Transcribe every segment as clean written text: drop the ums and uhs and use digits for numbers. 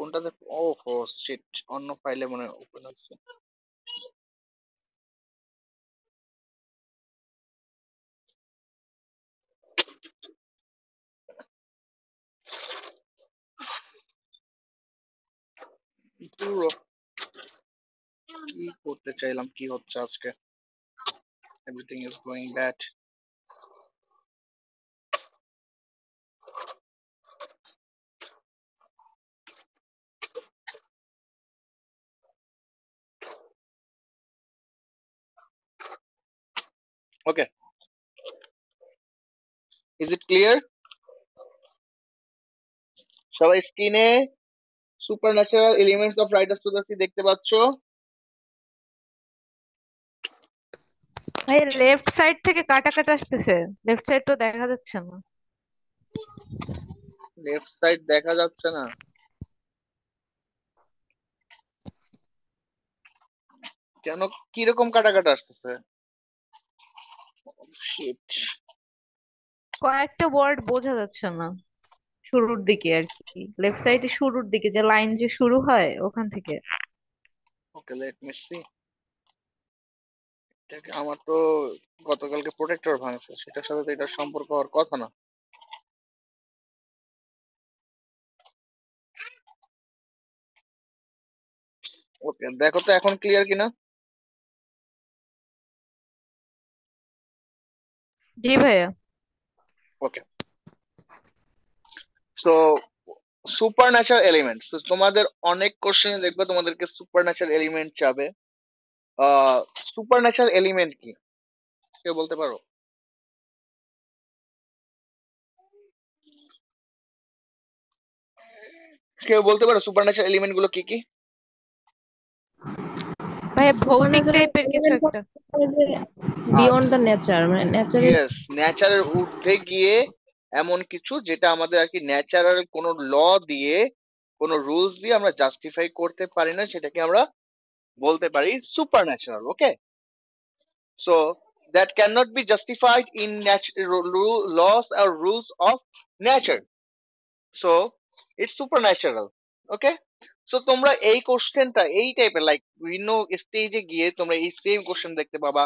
কোনটাতে? ও হো শিট, অন্য ফাইলে মনে ওপেন হচ্ছে। ধুরো, কি করতে চাইলাম, কি হচ্ছে আজকে? Everything is going bad. Okay, is it clear? সবাই স্ক্রিনে super natural elements of Riders to the sea দেখতে পাচ্ছো? ভাই লেফট সাইড থেকে কাটা কাটা আসতেছে। লেফট সাইড তো দেখা যাচ্ছে না। লেফট সাইড দেখা যাচ্ছে না? কেন, কিরকম কাটা কাটা আসতেছে? শিট। কয়েকটা ওয়ার্ড বোঝা যাচ্ছে না। শুরুর দিকে আর কি, লেফট সাইডে শুরুর দিকে যে লাইন যে শুরু হয় ওখান থেকে। ওকে, লেট মি সি। আমার তো গতকালকে প্রোটেক্টর ভাঙছে, সেটার সাথে তো এটার সম্পর্ক হওয়ার কথা না। ওকে, দেখো তো এখন ক্লিয়ার কিনা। জি ভাইয়া। ওকে, সো সুপার ন্যাচারাল এলিমেন্টস, তোমাদের অনেক কোশ্চেন দেখবে তোমাদেরকে সুপার ন্যাচারাল এলিমেন্ট চাবে। সুপার ন্যাচারাল এলিমেন্ট কি কেউ বলতে পারো? কেউ বলতে পারো সুপার ন্যাচারাল এলিমেন্ট গুলো কি কি? ভাইয়া সুপার ভৌতিক ন্যাচারাল টাইপের কিছু এলিমেন্ট একটা। যে বিয়ন্ড আচ্ছা, দ্য নেচার, মানে নেচারের। ইয়েস, ন্যাচারের ঊর্ধ্বে গিয়ে এমন কিছু যেটা আমাদের আর কি ন্যাচারাল কোনো ল দিয়ে, কোনো রুলস দিয়ে আমরা জাস্টিফাই করতে পারি না, সেটাকে আমরা বলতে পারি super natural. Okay, so that cannot be justified in laws or rules of nature, so it's supernatural. Okay, so তোমরা এই কোশ্চেনটা এই টাইপের লাইক বিভিন্ন স্টেজে গিয়ে তোমরা এই সেম কোশ্চেন দেখতে পাবা।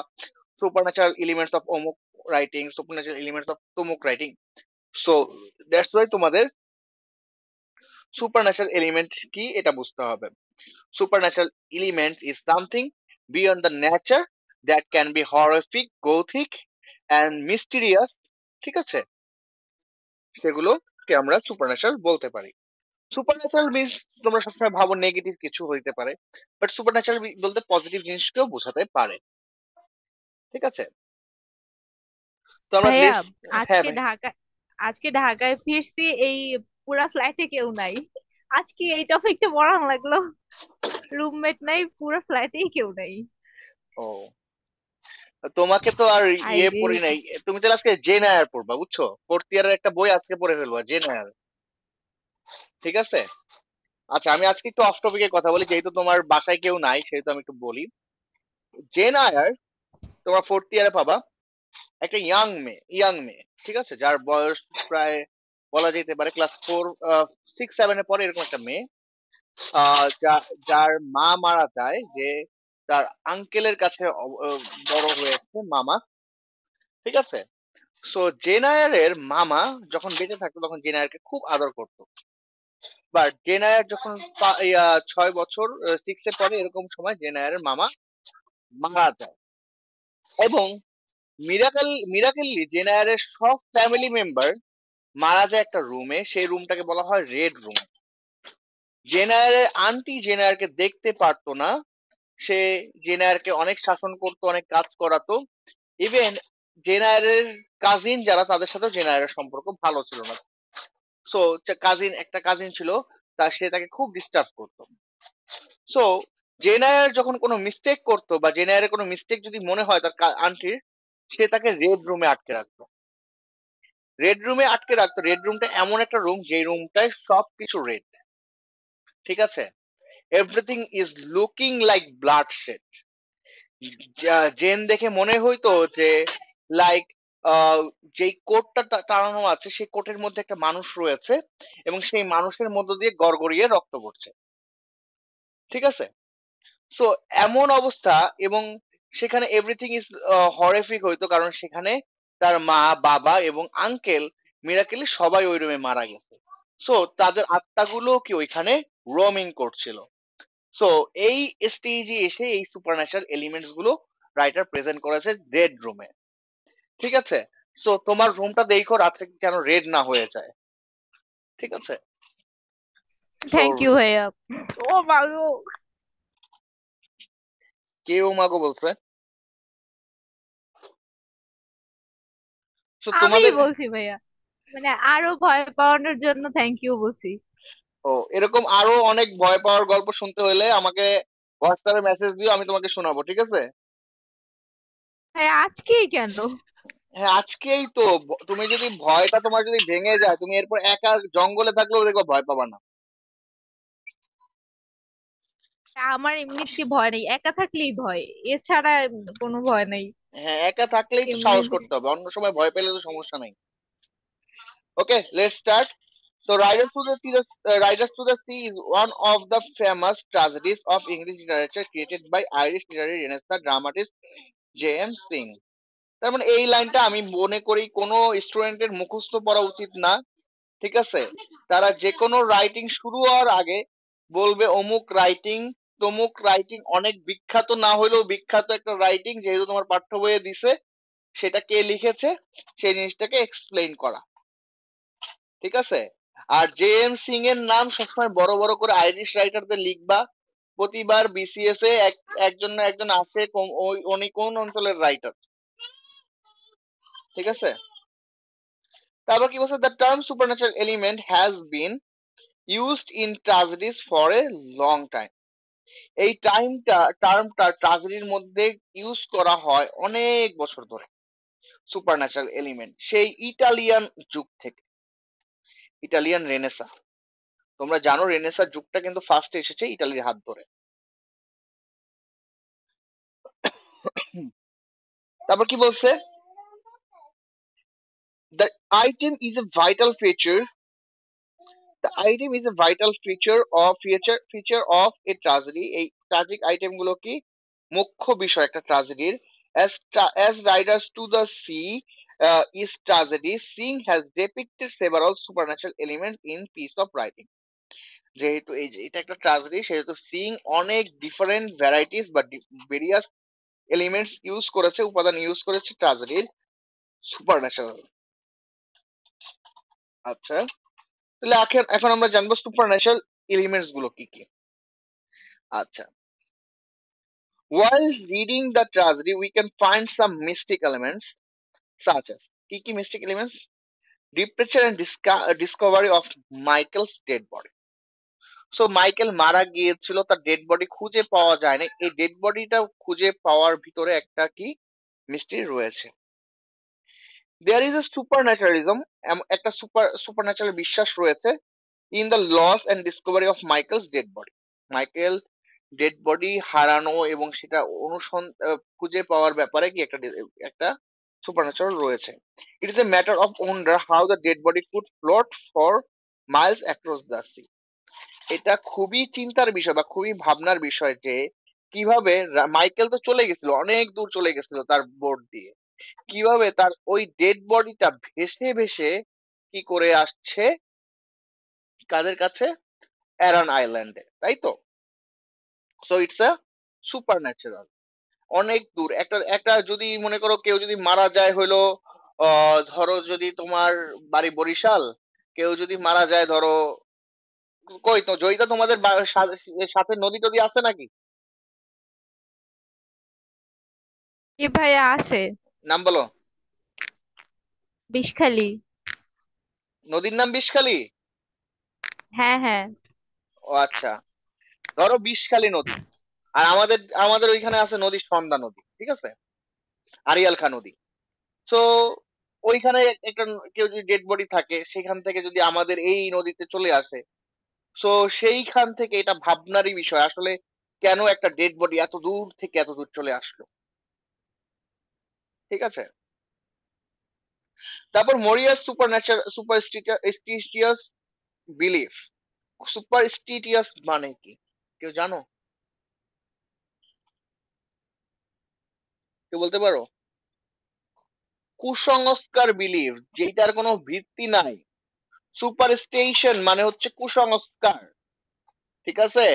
সুপারন্যাচারাল এলিমেন্টস অফ অমুক রাইটিং, সুপারন্যাচারাল এলিমেন্টস অফ তমুক রাইটিং। সো দ্যাটস ওয়াই তোমাদের সুপারন্যাচারাল এলিমেন্ট কি এটা বুঝতে হবে। Supernatural element is something beyond the nature that can be horrific, gothic and mysterious। ঠিক আছে, সেগুলোকে আমরা সুপারন্যাচারাল বলতে পারি। সুপারন্যাচারাল মিন্স তোমরা সবসময় ভাবো নেগেটিভ কিছু হইতে পারে, বাট সুপারন্যাচারাল বলতে পজিটিভ জিনিসকেও বোঝাতে পারে। ঠিক আছে, তো আমরা ভাইয়া লিস্ট। হ্যাঁ আজকে ভাই। ঢাকা আজকে ঢাকায় ফিরছি, এই পুরা ফ্ল্যাটে কেউ নাই। আজকে এই টপিকটা পড়ান লাগলো। রুমমেট নাই, পুরো ফ্ল্যাটেই কেউ নাই। ও, তোমাকে তো আর ইয়ে আইরে। পড়ি নাই। তুমি তাহলে আজকে জেন আয়ার পড়বা, বুঝছো? ফোর্থ ইয়ারের একটা বই আজকে পড়ে ফেলবা, জেন আয়ার। ঠিক আছে, আচ্ছা আমি আজকে একটু অফ টপিকে কথা বলি, যেহেতু তোমার বাসায় কেউ নাই সেহেতু আমি একটু বলি। জেন আয়ার তোমার ফোর্থ ইয়ারে পাবা, একটা ইয়াং মেয়ে, ঠিক আছে, যার বয়স প্রায় বলা যেতে পারে ক্লাস 4, 6, 7 এ পরে, এরকম একটা মেয়ে। যার মা মারা যায়, যে তার আঙ্কেলের কাছে বড় হয়েছে, মামা। ঠিক আছে, সো জেন আয়ারের মামা যখন বেঁচে থাকতো তখন জেন আয়ারকে খুব আদর করতো। বাট জেন আয়ার যখন 6 বছর 6 এ পড়ে, এরকম সময় জেন আয়ারের মামা মারা যায়। এবং মিরাকেললি জেন আয়ারের সব ফ্যামিলি মেম্বার মারা যায় একটা রুমে, সেই রুমটাকে বলা হয় রেড রুম। জেন আয়ারের আন্টি জেন আয়ারকে দেখতে পারতো না, সে জেন আয়ারকে অনেক শাসন করতো, অনেক কাজ করাতো। ইভেন জেন আয়ারের কাজিন যারা, তাদের সাথেও জেন আয়ারের সম্পর্ক ভালো ছিল না। সো একটা কাজিন ছিল, সে তাকে খুব ডিস্টার্ব করতো। সো জেনায়ের যখন কোনো মিস্টেক করতো, বা জেনায়ের কোনো মিস্টেক যদি মনে হয় তার আন্টির, সে তাকে রেড রুমে আটকে রাখতো। রেড রুমটা এমন একটা রুম, যে রুমটায় সবকিছু রেড। ঠিক আছে, everything is looking like bloodshed. জেন দেখে মনে হইতো যে লাইক আহ যেই কোটটা টানানো আছে সেই কোটের মধ্যে একটা মানুষ রয়েছে এবং সেই মানুষের মধ্য দিয়ে গড়গড়িয়ে রক্ত পড়ছে। ঠিক আছে? সো এমন অবস্থা, এবং সেখানে এভরিথিং ইজ হরিফিক হইতো, কারণ সেখানে তার মা, বাবা এবং আঙ্কেল মিরাকেলি সবাই ওই রুমে মারা গেছে। সো তাদের আত্মাগুলো কি ওইখানে রোমিং করছিল। সো এই স্টেজে এসে এই সুপারন্যাচারাল এলিমেন্টস গুলো রাইটার প্রেজেন্ট করেছে রেড রুমে। ঠিক আছে? সো তোমার রুমটা দেখো রাত্রে যেন রেড না হয়ে যায়। ঠিক আছে? সো থ্যাংক ইউ ভাইয়া। ও বাবু, কেউ মাগো বলছে। সো আমিই তোমাদের, বলছি ভাইয়া, মানে আরো ভয় পাওয়ানোর জন্য থ্যাংক ইউ বলছি। ও এরকম আরো অনেক ভয় পাওয়ার গল্প শুনতে হলে আমাকে হোয়াটসঅ্যাপে মেসেজ দিও, আমি তোমাকে শোনাবো। ঠিক আছে? ভাই আজকেই কেন? হ্যাঁ, আজকেই তো। তুমি যদি ভয়টা তোমার যদি ভেঙে যায়, তুমি এরপর একা জঙ্গলে থাকলেও দেখো ভয় পাবা না। আমার এমনিতে ভয় নেই, একা থাকলেই ভয়, এছাড়া কোনো ভয় নেই হ্যাঁ, একা থাকলেই তো সাহস এমনিতে। করতে হবে, অন্য সময় ভয় পেলে তো সমস্যা নাই। Okay, let's start. So Riders to the Sea is one of the famous tragedies of English literature created by Irish literary Renaissance dramatist J.M. Singh. তার মানে এই লাইনটা আমি মনে করি কোনো স্টুডেন্টের মুখস্থ পড়া উচিত না। ঠিক আছে? তারা যে কোনো রাইটিং শুরু হওয়ার আগে বলবে অমুক রাইটিং, তমুক রাইটিং অনেক বিখ্যাত, না হলেও বিখ্যাত একটা রাইটিং, যেহেতু তোমার পাঠ্য বইয়ে দিছে, সেটা কে লিখেছে সেই জিনিসটাকে এক্সপ্লেইন করা। ঠিক আছে? আর জে এম সিং এর নাম সবসময় বড় বড় করে আইরিশ রাইটারদের লিখবা। প্রতিবার বিসিএস এ একজন না একজন আছে, ওই উনি কোন অঞ্চলের রাইটার। ঠিক আছে? তারপর কি বলছে, the term supernatural element has been used in tragedies for a long time. এই টার্মটা ট্রাজেডির মধ্যে ইউজ করা হয় অনেক বছর ধরে। সুপারন্যাচারাল এলিমেন্ট সেই ইটালিয়ান যুগ থেকে, ইটালিয়ান রেনেসা। তোমরা জানো রেনেসার যুগটা কিন্তু ফার্স্ট এসেছে ইটালির হাত ধরে। তারপর কি বলছে, the item is a vital feature the item is a vital feature of a tragedy. এই ট্রাজিক আইটেম গুলো কি মুখ্য বিষয় একটা ট্রাজেডির। as riders to the sea is tragedy, Singh has depicted several supernatural elements in piece of writing. যেহেতু এই যে এটা একটা ট্রাজেডি, সেহেতু সিং অনেক ডিফারেন্ট ভ্যারাইটিস বা ভেরিয়াস এলিমেন্টস ইউজ করেছে, উপাদান ইউজ করেছে ট্রাজেডির সুপারন্যাচারাল। আচ্ছা, তাহলে এখন এখন আমরা জানবো সুপারন্যাচারাল এলিমেন্টস গুলো কি কি। আচ্ছা, while reading the tragedy we can find some mystic elements such as, কি কি mystic elements? Departure and discovery of Michael's dead body. So Michael মারা গিয়েছিল, তার ডেড বডি খুঁজে পাওয়া যায় না, এই ডেড বডিটা খুঁজে পাওয়ার ভিতরে একটা কি মিস্ট্রি রয়েছে। দেয়ার ইজ এ সুপারন্যাচারালিজম, একটা সুপারন্যাচারাল বিশ্বাস রয়েছে in the loss and discovery of Michael's dead body. Michael dead body হারানো এবং সেটা খুঁজে পাওয়ার ব্যাপারে কি একটা সুপারন্যাচারাল রয়েছে। It is a matter of wonder how the dead body could float for Miles across the sea. এটা খুবই চিন্তার বিষয় বা খুবই ভাবনার বিষয় যে কিভাবে মাইকেল তো চলে গেছিল, অনেক দূর চলে গেছিল তার বোট দিয়ে, কিভাবে তার ওই ডেড বডিটা ভেসে ভেসে কি করে আসছে কাদের কাছে, অ্যারান আইল্যান্ডে, তাই তো? So it's a super natural. অনেক দূর একটা একটা যদি মনে করো কেউ যদি মারা যায় হইলো, ধরো যদি তোমার বাড়ি বরিশাল, কেউ যদি মারা যায় ধরো, কই তো জয়িতা তোমাদের সাথে নদী টদী আছে নাকি? এ ভাইয়া আছে। নাম বলো। বিষখালী। নদীর নাম বিষখালী? হ্যাঁ হ্যাঁ। ও আচ্ছা, ধরো বিষখালী নদী। আর আমাদের আমাদের ওইখানে আছে নদী সন্ধ্যা নদী। ঠিক আছে? আড়িয়াল খা নদী। তো ওইখানে একটা কেউ যদি ডেড বডি থাকে, সেখান থেকে যদি আমাদের এই নদীতে চলে আসে, তো সেইখান থেকে এটা ভাবনারই বিষয় আসলে, কেন একটা ডেড বডি এত দূর থেকে এত দূর চলে আসলো। ঠিক আছে? তারপর মরিয়ার সুপারস্টিটিয়াস বিলিফ। সুপারস্টিটিয়াস মানে কি কেউ জানো? কেউ বলতে পারো? কুসংস্কার বিলিফ, যেটার কোনো ভিত্তি নাই। সুপারস্টিশন মানে হচ্ছে কুসংস্কার, ঠিক আছে?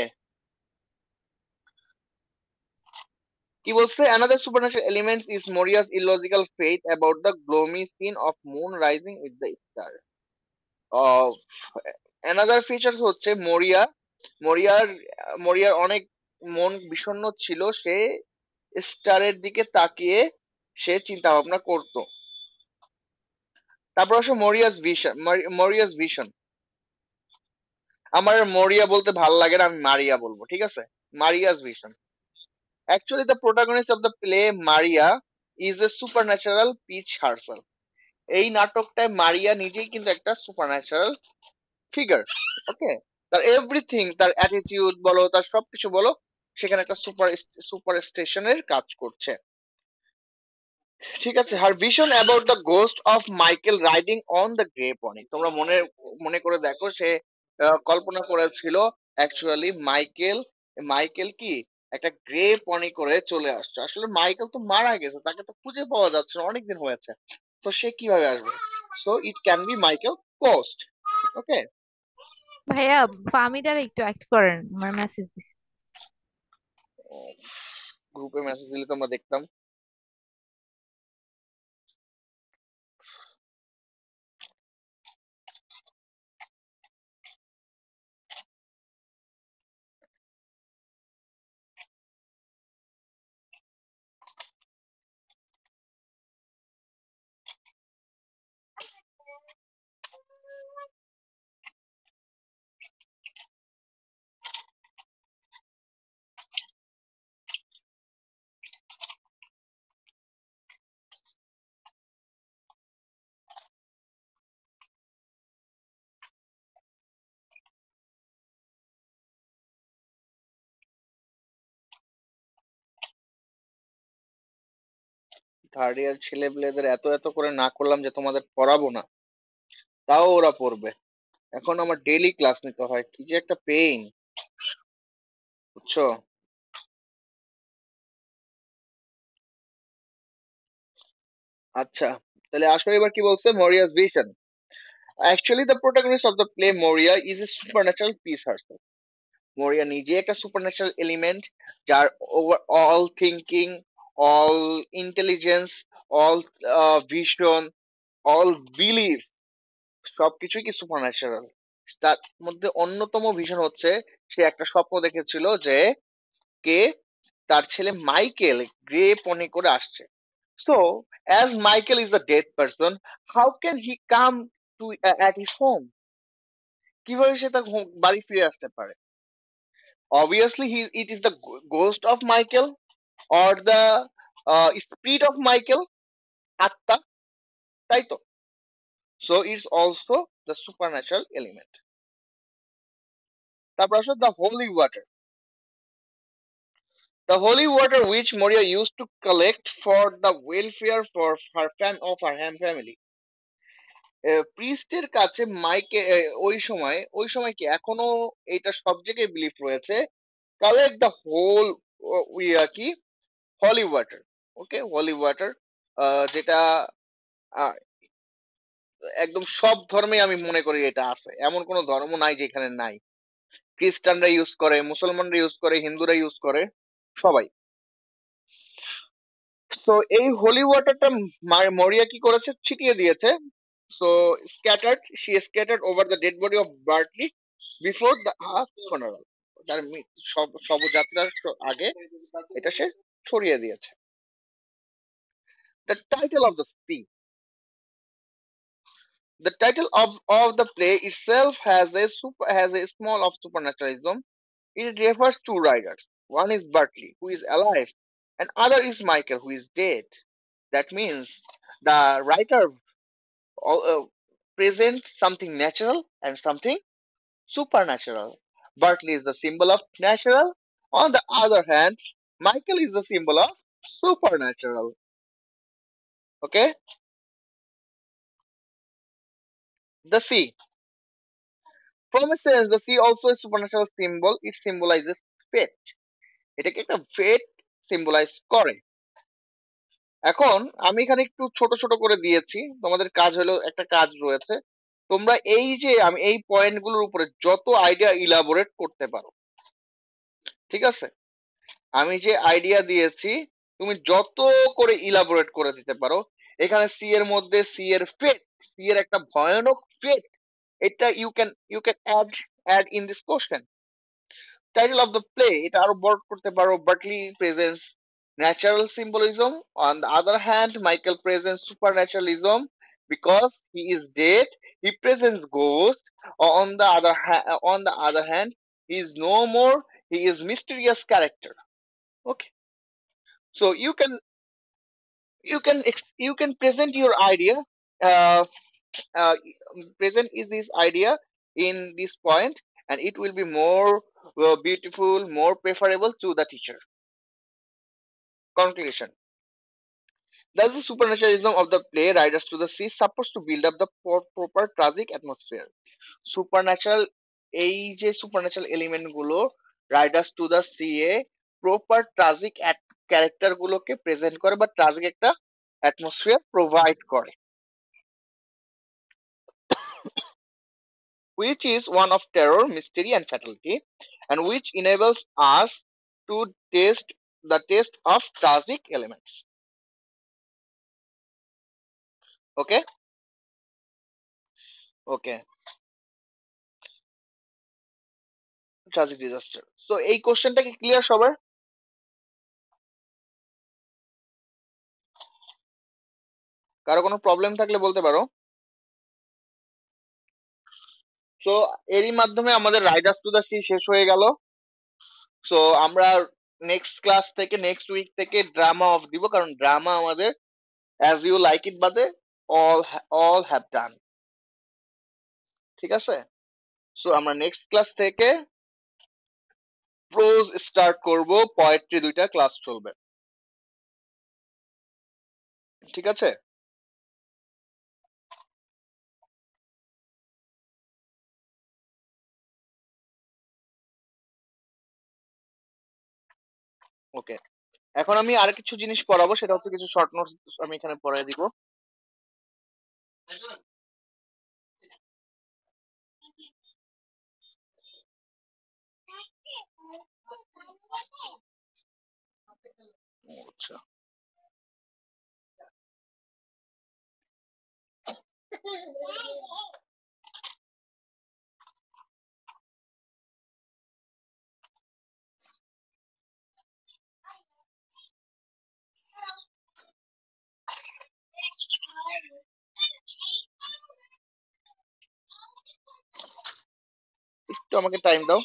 কি বলছে? Another supernatural element is Moria's illogical faith about the gloomy scene of moon rising with the star. Uh, another features হচ্ছে মরিয়ার মরিয়ার অনেক মন বিষণ্ণ ছিল, সে স্টারের দিকে তাকিয়ে সে চিন্তা ভাবনা করতো। তারপর আসো মরিয়াস ভিশন। আমার মরিয়া বলতে ভাল লাগে না, আমি মারিয়া বলবো, ঠিক আছে? Maria's vision. Actually, the protagonist of the play Maria is a supernatural peach herself. এই নাটকটায় মারিয়া নিজেই কিন্তু একটা সুপারন্যাচারাল ফিগার। ওকে, তার এভরিথিং, তার অ্যাটিটিউড বলো, তার সবকিছু বলো, সেখানে একটা সুপার স্টেশনের কাজ করছে, ঠিক আছে? Her vision about the ghost of Michael riding on the grey pony. তোমরা মনে মনে করে দেখো, সে কল্পনা করেছিল অ্যাকচুয়ালি মাইকেল কি একটা গ্রে পনি করে চলে আসছে। আসলে মাইকেল তো মারা গেছে, তাকে তো খুঁজে পাওয়া যাচ্ছে না, অনেকদিন হয়েছে, তো সে কিভাবে আসবে? So it can be Michael ghost. Okay, ভাইয়া, ফাহমিদার একটু অ্যাক্ট করেন, আমার মেসেজ দিছে। গ্রুপে মেসেজ দিলে তো আমরা দেখতাম। থার্ড ইয়ার ছেলে পেলেদের এত এত করে না করলাম যে তোমাদের পড়াবো না, তাও ওরা পড়বে। এখন আমার ডেইলি ক্লাস নিতে হয়, কি যে একটা পেইন, বুঝছো? আচ্ছা, তাহলে আসো এবার কি বলছে Maurya's vision. Actually the protagonist of the play Maurya is a supernatural piece herself. Maurya নিজে একটা সুপারন্যাচারাল এলিমেন্ট, যার over all thinking, all intelligence, all vision, all believe, সবকিছুই কি সুপারন্যাচারাল। তার মধ্যে অন্যতম ভিশন হচ্ছে সে একটা স্বপ্ন দেখেছিল যে কে তার ছেলে মাইকেল গ্রে পনি করে আসছে। So, as Michael is the dead person, how can he come to at his home? কিভাবে সে তার বাড়ি ফিরে আসতে পারে? Obviously, it is the ghost of Michael or the spirit of Michael, আত্মা, তাই তো? So, it's also the supernatural element. তারপর আসো the holy water. The holy water which Moria used to collect for the welfare for her family. প্রিস্টের কাছে মাইকে ওই সময় কি এখনো এটা সব জায়গায় বিলিফ রয়েছে, কালেক্ট দ্য হোল কি হলি ওয়াটার। ওকে, হলি ওয়াটার, যেটা আহ, একদম সব ধর্মে আমি মনে করি এটা আছে, এমন কোনো ধর্ম নাই যেখানে নাই। খ্রিস্টানরা ইউজ করে, মুসলমানরা ইউজ করে, হিন্দুরা ইউজ করে, সবাই। তো এই হোলি ওয়াটারটা মরিয়া কি করেছে, ছিটিয়ে দিয়েছে। So scattered over the dead body of Bartley before the funeral. তার শবযাত্রার আগে এটা সে ছড়িয়ে দিয়েছে। The title of the The title of the play itself has a small of supernaturalism. It refers to riders. One is Bertley, who is alive, and other is Michael, who is dead. That means the writer presents something natural and something supernatural. Bertley is the symbol of natural. On the other hand, Michael is the symbol of supernatural. Okay? The sea. From a sense, the sea also a supernatural symbol. It symbolizes fate. এটাকে একটা ফেট symbolise করে। এখন আমি এখানে একটু ছোট ছোট করে দিয়েছি, তোমাদের কাজ হলো, একটা কাজ রয়েছে, তোমরা এই যে আমি এই পয়েন্ট গুলোর উপরে যত আইডিয়া ইলাবোরেট করতে পারো, ঠিক আছে? আমি যে আইডিয়া দিয়েছি তুমি যত করে ইলাবোরেট করে দিতে পারো। এখানে সি এর মধ্যে সি এর ফেট, সি এর একটা ভয়ানক ফেট, এটা you can add in this question. Title of the play, এটা আরো বড় করতে পারো, Bartley presence natural symbolism. On the other hand, Michael presents supernaturalism because he is dead. He presents ghost. On the other hand, he is no more. He is mysterious character. Okay, so you can present your idea. Uh, uh, Present is this idea in this point, and it will be more beautiful, more preferable to the teacher. Conclusion. Thus, the supernaturalism of the play Riders to the Sea supposed to build up the proper tragic atmosphere. Supernatural, এই যে supernatural element গুলো Riders to the sea a proper tragic character গুলোকে present করে বা tragic একটা atmosphere provide করে, which is one of terror, mystery and fatality, and which enables us to taste the taste of tragic elements. Okay, okay, tragic disaster. So এই কোশ্চেনটা কি clear সবার? কারো কোনো প্রবলেম থাকলে বলতে পারো। সো এরই মাধ্যমে আমাদের রাইডার্স টু দ্য সি শেষ হয়ে গেল। সো আমরা নেক্সট ক্লাস থেকে, নেক্সট উইক থেকে ড্রামা অফ দিব, কারণ ড্রামা আমাদের অ্যাজ ইউ লাইক ইট বাদে অল হ্যাভ ডান। ঠিক আছে? সো আমরা নেক্সট ক্লাস থেকে প্রোজ স্টার্ট করব, পোয়েট্রি 2টা ক্লাস চলবে। ঠিক আছে? ওকে, এখন আমি আর কিছু জিনিস পড়াবো, সেটা হচ্ছে কিছু শর্ট নোটস আমি এখানে পড়াই দিব। আচ্ছা, একটু আমাকে টাইম দাও।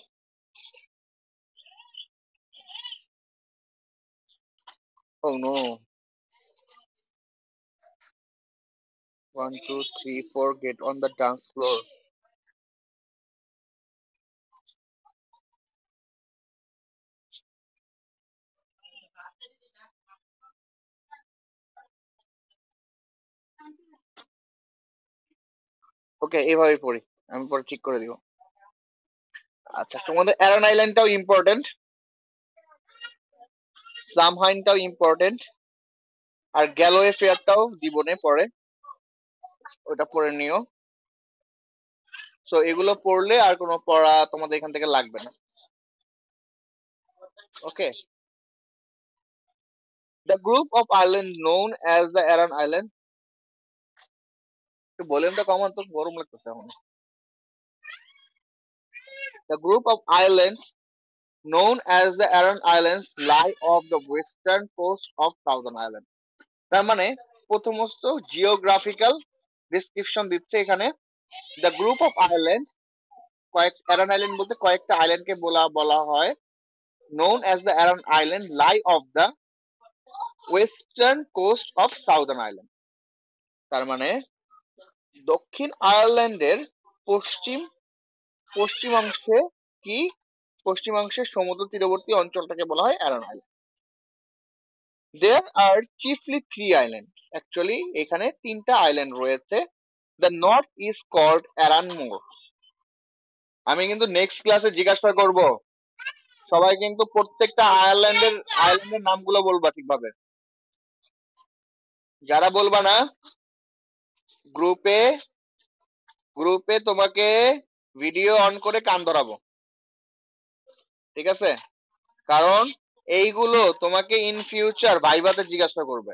Oh no, 1 2 3 4 get on the dance floor. Okay, এইভাবে পড়ি, আমি পরে ঠিক করে দিব। আচ্ছা, তোমাদের অ্যারন আইল্যান্ডটাও ইম্পর্টেন্ট, সামহাইনটাও ইম্পর্টেন্ট, আর গ্যালোয়ে ফেয়ারটাও জীবনে পড়ে, ওটা পড়ে নিও। সো এগুলো পড়লে আর কোনো পড়া তোমাদের এখান থেকে লাগবে না। Okay, the group of island known as the Aran island. একটু ভলিউমটা কমান তো, গরম লাগতেছে এখন। The group of island known as the Aran Islands lie off the western coast of Southern Island. তার মানে প্রথমত জিওগ্রাফিক্যাল ডিসক্রিপশন দিচ্ছে এখানে। The group of island, Aran island বলতে কয়েকটা আইল্যান্ডকে বলা বলা হয়। known as the Aran Island lie off the western coast of Southern Island. তার মানে দক্ষিণ আয়ারল্যান্ডের পশ্চিম পশ্চিমাংশে কি পশ্চিমাংশের সমুদ্র তীরবর্তী অঞ্চলটাকে বলা হয় অ্যারান island. There are chiefly 3 islands. Actually এখানে 3টা আইল্যান্ড রয়েছে। The north is called Aranmore. আমি কিন্তু নেক্সট ক্লাসে জিজ্ঞাসা করব, সবাই কিন্তু প্রত্যেকটা আয়ারল্যান্ডের নামগুলো বলবা ঠিকভাবে। যারা বলবা না, গ্রুপে গ্রুপে তোমাকে ভিডিও অন করে কান ধরাবো, ঠিক আছে? কারণ এইগুলো তোমাকে ইন ফিউচার ভাইভাতে জিজ্ঞাসা করবে,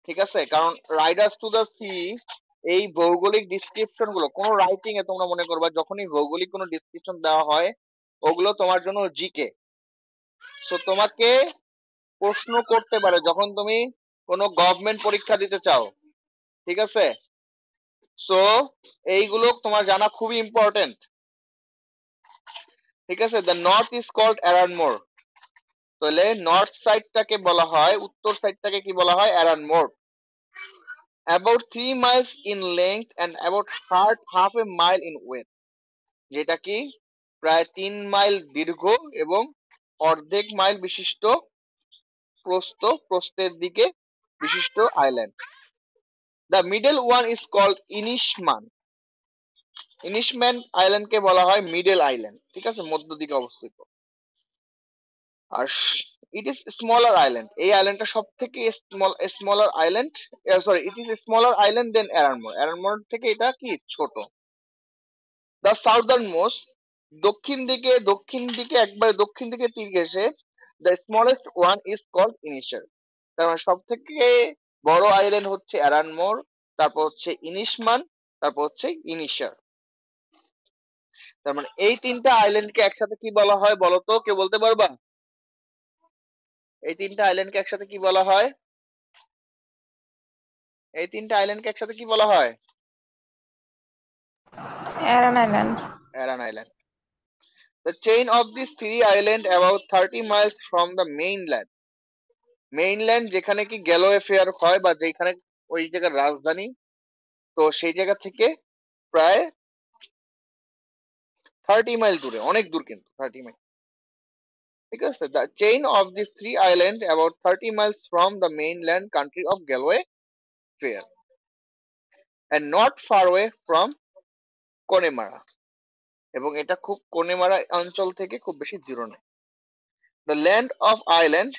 ঠিক আছে? কারণ রাইডার্স টু দ্য সি, এই ভৌগোলিক ডিসক্রিপশন গুলো কোন রাইটিং এ তোমরা মনে করবা, যখনই ভৌগোলিক কোনো ডিসক্রিপশন দেওয়া হয় ওগুলো তোমার জন্য জিকে। তো তোমাকে প্রশ্ন করতে পারে যখন তুমি কোনো গভর্নমেন্ট পরীক্ষা দিতে চাও, ঠিক আছে? সো এইগুলো তোমার জানা খুবই ইম্পর্টেন্ট, ঠিক আছে? The north is called Aranmore. তাহলে নর্থ সাইডটাকে বলা হয়, উত্তর সাইডটাকে কি বলা হয়? Aranmore. About 3 miles in length and about half a mile in width, যেটা কি প্রায় 3 মাইল দীর্ঘ এবং অর্ধেক মাইল বিশিষ্ট প্রস্থের দিকে বিশিষ্ট island. The middle one is called Inishmaan. Inishmaan আইল্যান্ডকে বলা হয় মিডল আইল্যান্ড, ঠিক আছে? মধ্য দিকে অবস্থিত। আর ইট ইজ স্মলার আইল্যান্ড, এই আইল্যান্ডটা সব থেকে smaller island, sorry, it is smaller island then Aranmore. Aranmore থেকে এটা কি ছোট। দ্য সাউদার্ন মোস্ট, দক্ষিণ দিকে একবারে দক্ষিণ দিকে তীর ঘেঁষে, the smallest one is called Inisheer. তার মানে সব থেকে বড় আইল্যান্ড হচ্ছে এরানমোর, তারপর হচ্ছে ইনিশমান, তারপর হচ্ছে ইনিশার। তার মানে এই তিনটা আইল্যান্ডকে একসাথে কি বলা হয় বলো তো, কেউ বলতে পারবা? এই তিনটা আইল্যান্ডকে একসাথে কি বলা হয়? এই তিনটা আইল্যান্ডকে একসাথে কি বলা হয়? Aran Island. Aran island. The chain of these three islands about 30 miles from the mainland. Mainland যেখানে কি গ্যালোয়ে ফেয়ার হয় বা যেখানে ওই জায়গার রাজধানী, তো সেই জায়গা থেকে প্রায় 30 মাইল দূরে, অনেক দূর কিন্তু 30 মাইল, ঠিক আছে? The chain of this three island about 30 miles from the mainland country of Galway fair and not far way from Connemara, এবং এটা খুব কোনেমারা অঞ্চল থেকে খুব বেশি দূরে নয়। The land of island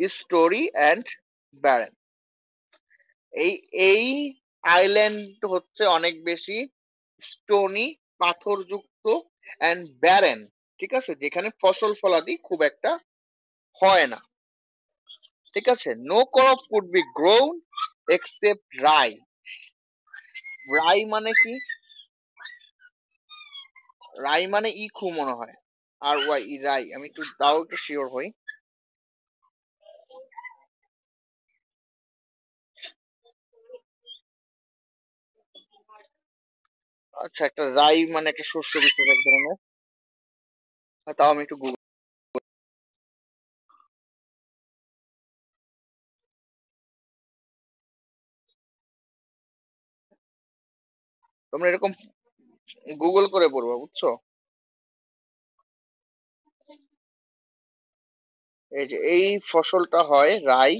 is story and barren. এই এই আইল্যান্ড হচ্ছে অনেক বেশি স্টোনি, পাথরযুক্ত, অ্যান্ড ব্যারেন, ঠিক আছে? যেখানে ফসল ফলাদি খুব একটা হয় না, ঠিক আছে? No crop could be grown except rye. Rye মানে কি? রাই মানে ইখু মনে হয়, আর ওয়াই ই, রাই। আমি একটু দাও, একটু শিওর হই। আচ্ছা, একটা রাই মানে একটা শস্য বিশেষ এক ধরনের। তাও আমি একটু গুগল, তোমরা এরকম গুগল করে পড়বা, বুঝছো? এই যে এই ফসলটা হয় রাই,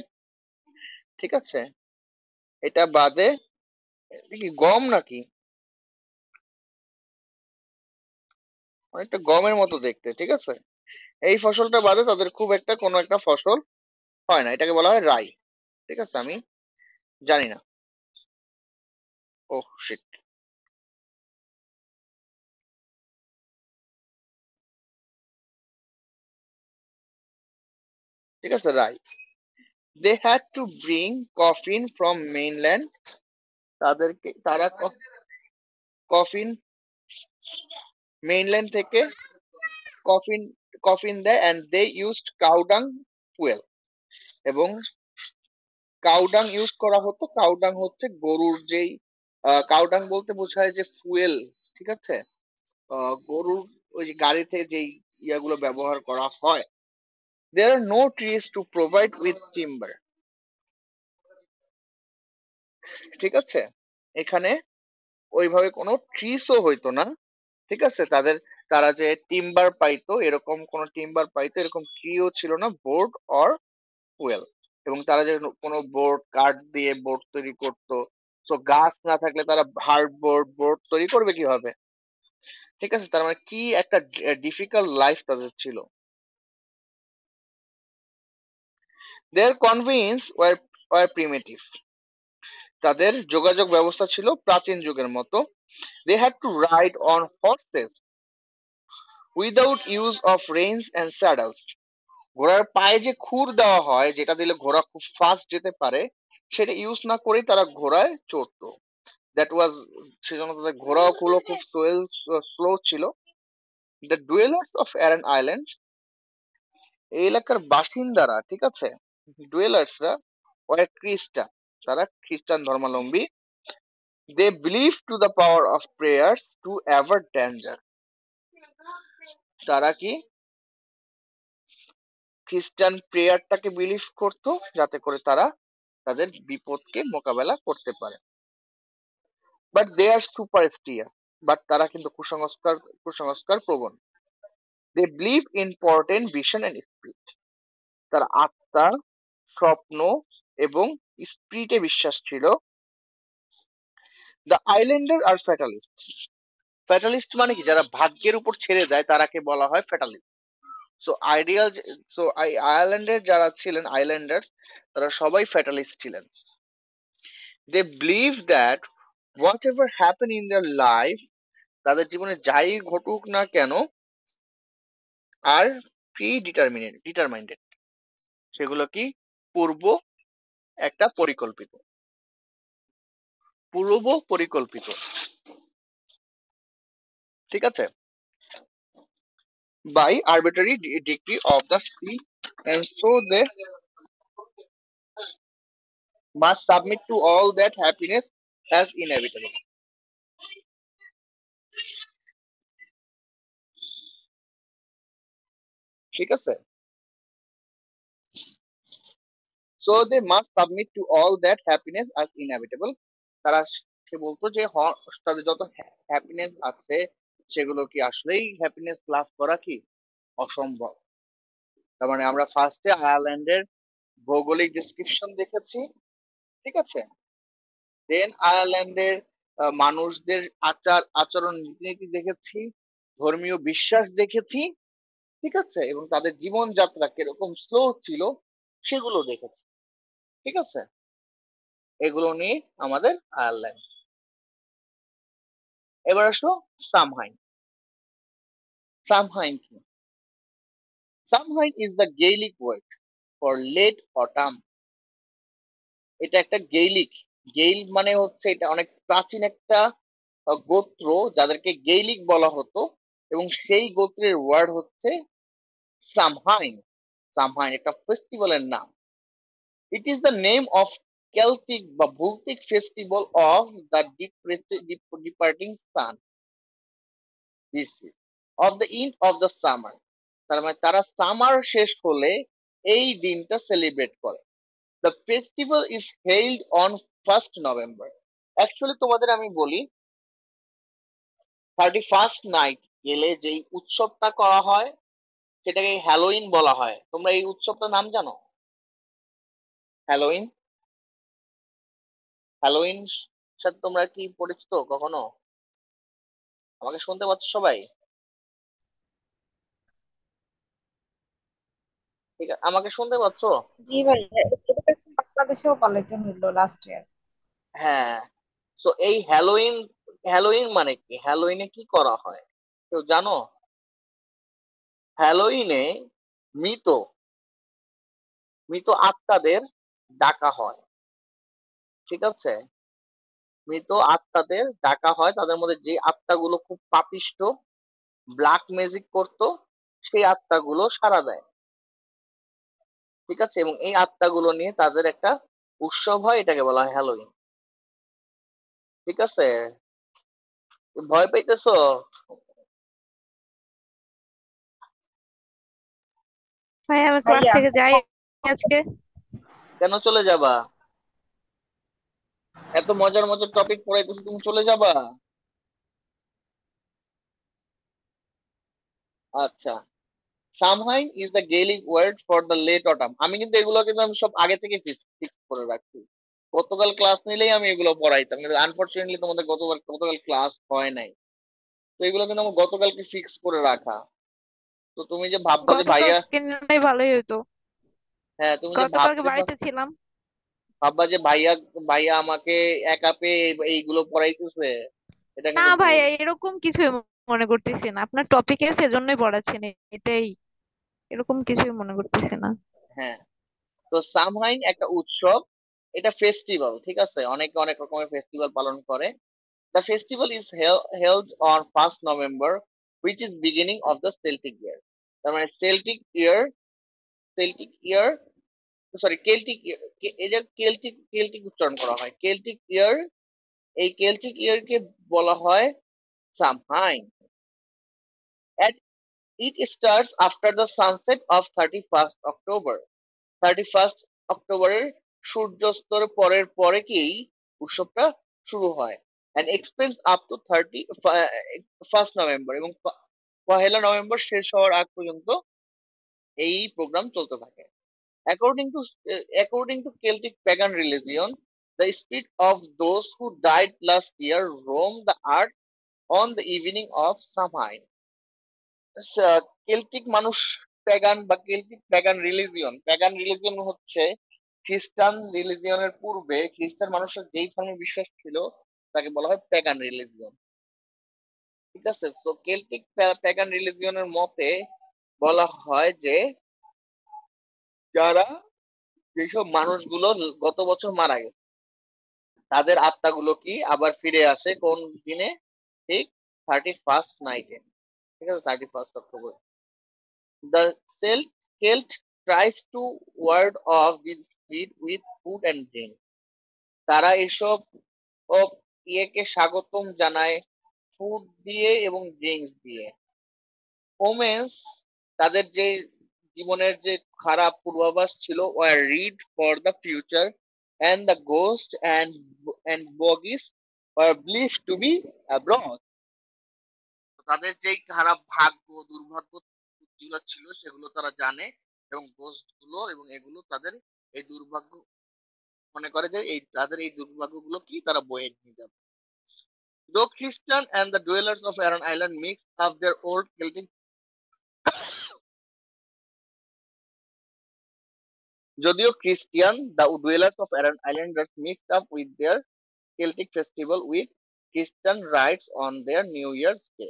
ঠিক আছে? এটা বাদে, এটা কি গম নাকি? অনেকটা গমের মতো দেখতে, ঠিক আছে? এই ফসলটা বাদে তাদের খুব একটা কোনো একটা ফসল হয় না, এটাকে বলা হয় রাই, ঠিক আছে? আমি জানি না। Oh shit. ঠিক আছে, rye. They had to bring coffin from mainland. তারা কফিন মেইনল্যান্ড থেকে কফিন কফিন দেয়, and they used cow dung fuel. এবং কাউডাং ইউজ করা হতো। কাউডাং হচ্ছে গরুর যেই, কাউডাং বলতে বোঝায় যে ফুয়েল, ঠিক আছে? গরুর ওই যে গাড়িতে যেই ইয়াগুলো ব্যবহার করা হয়। There are no trees to provide with timber, ঠিক আছে? এখানে ওইভাবে কোনো ট্রিসও হইতো না, ঠিক আছে? তারা যে টিম্বার পাইতো, এরকম কোনো টিম্বার পাইতো এরকম ট্রিও ছিল না, বোর্ড অর ফুয়েল। এবং তারা যে কোনো বোর্ড কাঠ দিয়ে বোর্ড তৈরি করতো, তো গাছ না থাকলে তারা হার্ডবোর্ড বোর্ড তৈরি করবে কিভাবে? ঠিক আছে, তার মানে কি একটা ডিফিকাল্ট লাইফ তাদের ছিল। দেয়ার কনভিন্স ওয়ার প্রিমিটিভ, তাদের যোগাযোগ ব্যবস্থা ছিল প্রাচীন যুগের মতো। They had to ride on horses without use of reins and saddles, ঘোড়ার পায়ে যে খুর দেওয়া হয় যেটা দিলে ঘোড়া খুব ফাস্ট যেতে পারে, সেটা ইউজ না করেই তারা ঘোড়ায় চড়তো। দ্যাট ওয়াজ, সেজন্য তাদের ঘোড়াগুলো খুব স্লো ছিল। The dwellers of Eren island, এই এলাকার বাসিন্দারা, ঠিক আছে, ডুয়েলার্সরা ওরা খ্রিস্টান, তারা খ্রিস্টান ধর্মাবলম্বী। They believe to the power of prayers to avoid danger, তারা কি খ্রিস্টান প্রেয়ারটাকে বিলিভ করতো যাতে করে তারা তাদের বিপদকে মোকাবেলা করতে পারে। বাট দে আর সুপারস্টিয়াস, বাট তারা কিন্তু কুসংস্কার প্রবণ। They believe in portent vision and spirit, তার আত্মা, স্বপ্ন এবং স্পিরিটে বিশ্বাস ছিল। দ্য আইল্যান্ডার আর ফ্যাটালিস্ট, ফ্যাটালিস্ট মানে কি, যারা ভাগ্যের উপর ছেড়ে দেয় তারাকে বলা হয় ফ্যাটালিস্ট। সো আইডিয়াল, সো আয়ারল্যান্ডের যারা ছিলেন আইল্যান্ডার, তারা সবাই ফ্যাটালিস্ট ছিলেন। They believe that whatever happen in their life, তাদের জীবনে যাই ঘটুক না কেন, আর প্রি ডিটারমাইন্ডেড, সেগুলো কি পূর্ব একটা পরিকল্পিত, পূর্ব পরিকল্পিত, ঠিক আছে, by arbitrary decree of the sea, and so they must submit to all that happiness as inevitable, ঠিক আছে। So they must submit to all that happiness as inevitable, তারা সে বলতো যে তাদের যত হ্যাপিনেস আছে সেগুলো কি আসলেই হ্যাপিনেস লাভ করা কি অসম্ভব। তার মানে আমরা ফার্স্টে আয়ারল্যান্ডের ভৌগোলিক ডিসক্রিপশন দেখেছি, ঠিক আছে, দেন আয়ারল্যান্ডের মানুষদের আচরণ রীতিনীতি দেখেছি, ধর্মীয় বিশ্বাস দেখেছি, ঠিক আছে, এবং তাদের জীবনযাত্রা কিরকম স্লো ছিল সেগুলো দেখেছি, ঠিক আছে। এগুলো নিয়ে আমাদের আয়ারল্যান্ড। এবার আসলো সামহাইন। সামহাইন কি? Samhain is the Gaelic word for late autumn, এটা একটা গেইলিক, গেইল মানে হচ্ছে এটা অনেক প্রাচীন একটা গোত্র যাদেরকে গেইলিক বলা হতো, এবং সেই গোত্রের ওয়ার্ড হচ্ছে সামহাইন। সামহাইন একটা ফেস্টিভ্যালের নাম। It is the name of Celtic বা ভৌতিক festival of the departing sun, this is of the end of the summer, তার মানে তারা সামার শেষ হলে এই দিনটা সেলিব্রেট করে। The festival is held on 1st November. Actually তোমাদের আমি বলি, 31st নাইট গেলে যেই উৎসবটা করা হয় সেটাকে হ্যালোইন বলা হয়। তোমরা এই উৎসবটার নাম জানো? হ্যালোইন, হ্যালোইন সাথে তোমরা কি পরিচিত কখনো? আমাকে শুনতে পাচ্ছ সবাই? ঠিক আছে, আমাকে শুনতে পাচ্ছ? জি ভাই, এটা বাংলাদেশেও পালিত হইলো লাস্ট ইয়ার। হ্যাঁ। তো এই হ্যালোইন, হ্যালোইন মানে কি, হ্যালোইনে কি করা হয় কেউ জানো? হ্যালোইনে মৃত মৃত আত্মাদের ডাকা হয়, ঠিক আছে, মৃত আত্মাদের ডাকা হয়। তাদের মধ্যে যে আত্মাগুলো খুব পাপিষ্ট, ব্ল্যাক ম্যাজিক করতো, সেই আত্মাগুলো সাড়া দেয়, ঠিক আছে, এবং এই আত্মাগুলো নিয়ে তাদের একটা উৎসব হয়, এটাকে বলা হয় হ্যালোইন, ঠিক আছে। ভয় পাইতেছো? ভাই আমি ক্লাস ভাইয়া, থেকে যাই আজকে। কেন চলে যাবা? এত মজার মজার টপিক পড়াইতেছে, তুমি চলে যাবা? আচ্ছা, Samhain is the Gaelic word for the late autumn. আমি কিন্তু এগুলো কিন্তু আমি সব আগে থেকে ফিক্স করে রাখছি। গতকাল ক্লাস নিলেই আমি এগুলো পড়াইতাম, কিন্তু আনফরচুনেটলি তোমাদের গতকাল গতকাল ক্লাস হয় নাই। তো এগুলো কিন্তু আমার গতকালকে ফিক্স করে রাখা। তো তুমি যে ভাববা যে ভাইয়া, গতকালকে নিলে ভালোই হতো। হ্যাঁ তুমি যে গতকালকে বাড়িতে ছিলাম। ভাববা যে ভাইয়া ভাইয়া আমাকে একা পেয়ে এইগুলো পড়াইতেছে, এটা না কিন্তু ভাই, ভুল। এরকম কিছুই মনে করতেছি না, আপনার টপিকে সেজন্যই পড়াচ্ছেন, এটাই। এরকম কিছুই মনে করতেছি না। হ্যাঁ, তো সামহাইন একটা উৎসব, এটা ফেস্টিভ্যাল, ঠিক আছে, অনেকে অনেক রকমের ফেস্টিভ্যাল পালন করে। The festival is held on 1 November, which is beginning of the Celtic year. তার মানে সেল্টিক ইয়ার, সরি কেল্টিক ইয়ার, এই যে কেল্টিক কেল্টিক উচ্চারণ করা হয় কেল্টিক ইয়ার। এই কেল্টিক ইয়ারকে বলা হয় সামহাইন। And it starts after the sunset of 31st October. 31st অক্টোবরের সূর্যাস্তর পরের পরে কি এই উৎসবটা শুরু হয়, and extends up to 31st November, এবং 1 November শেষ হওয়ার আগ পর্যন্ত এই প্রোগ্রাম চলতে থাকে। According to according to Celtic pagan religion, the spirit of those who died last year roam the earth on the evening of Samhain. Celtic মানুষ, pagan religion হচ্ছে খ্রিস্টান রিলিজিয়নের পূর্বে খ্রিস্টান মানুষের যেই ধর্মে বিশ্বাস ছিল তাকে বলা হয় প্যাগান রিলিজিয়ন। ঠিক আছে, তো কেল্টিক প্যাগান রিলিজিয়নের মতে বলা হয় যে যারা, যেসব মানুষগুলো গত বছর মারা গেছে তাদের আত্মাগুলো কি আবার ফিরে আসে কোন দিনে, ঠিক 31st নাইটে, ঠিক আছে, 31st October। The Celt tries to ward off this spirit with food and drink. তারা এসব ইয়েকে স্বাগতম জানায় ফুড দিয়ে এবং ড্রিঙ্কস দিয়ে। ওমেন্স, তাদের যে জীবনের যে খারাপ পূর্বাভাস ছিল, were read for the future, and the ghost and bogies were believe to be abroad. তাদের যেই খারাপ ভাগ্য দুর্ভাগ্য যেগুলো ছিল সেগুলো তারা জানে, এবং গোস্ট গুলো এবং এগুলো তাদের এই দুর্ভাগ্য মনে করে যে এই তাদের এই দুর্ভাগ্যগুলো কি তারা বয়ে নিয়ে যাবে। Though Christian and the dwellers of Aran island mix up their old Celtic, যদিও Christian, the dwellers of Aran islanders mixed up with their Celtic festival with Christian rites on their new year's day.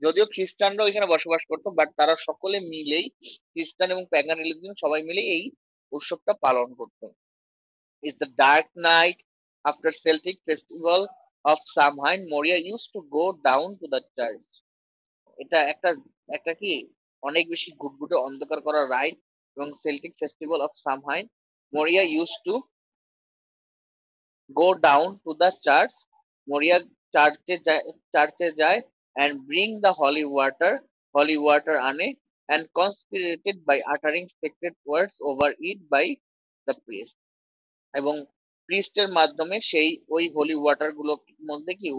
যদিও খ্রিস্টানরা ওইখানে বসবাস করতো, but তারা সকলে মিলেই, খ্রিস্টান এবং প্যাগান রিলিজিয়ন সবাই মিলে এই উৎসবটা পালন করতো। Is the dark night after Celtic festival of Samhain, Moria used to go down to the church. এটা একটা একটা কি অনেক বেশি ঘুটঘুটে অন্ধকার করা রাইট, এবং সেল্টিক ফেস্টিভ্যাল অফ সামহাইন, মরিয়া use to go down to the church. মরিয়া চার্চে যায় and bring the holy water আনে, and consecrated by uttering sacred words over it by the priest, এবং প্রিস্টের মাধ্যমে সেই ওই হোলি ওয়াটার গুলোর মধ্যে কি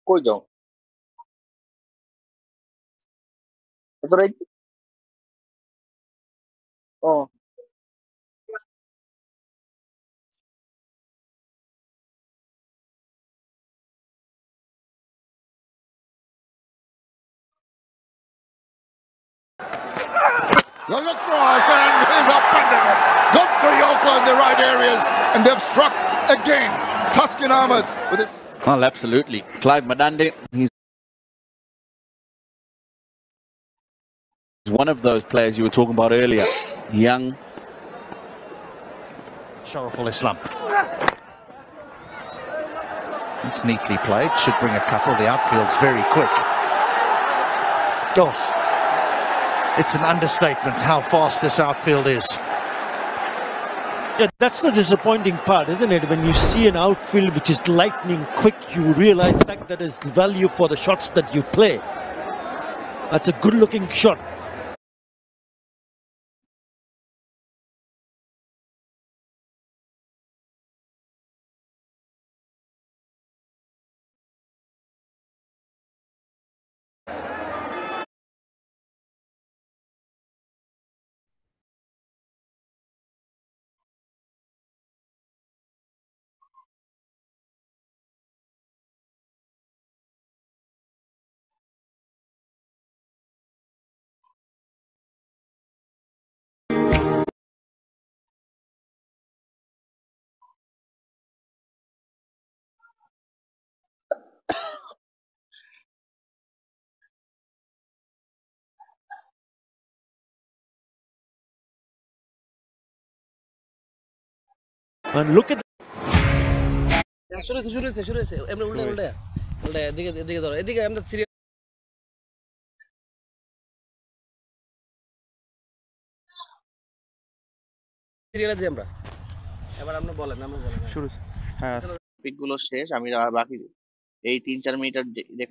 কই যাও এত রাইত? ও Goes across and he's up under it. Good for Yoka in the right areas, and they've struck again. Tuscan Ahmeds with his. Well, absolutely. Clive Madande, he's one of those players you were talking about earlier. Young. Sharaful Islam. It's neatly played. Should bring a couple. The outfield's very quick. Oh, it's an understatement how fast this outfield is. Yeah, that's the disappointing part, isn't it? When you see an outfield which is lightning quick, you realize the fact that there's value for the shots that you play. That's a good-looking shot. And look at শুরু হয়েছে এমনি উল্টে এদিকে ধরো এদিকে আমরা সিরিয়ালে যে আমরা এবার আমরা বলেন শুরু হ্যাঁ পিক গুলো শেষ, আমি বাকি এই 3-4 মিনিটের রেকর্ড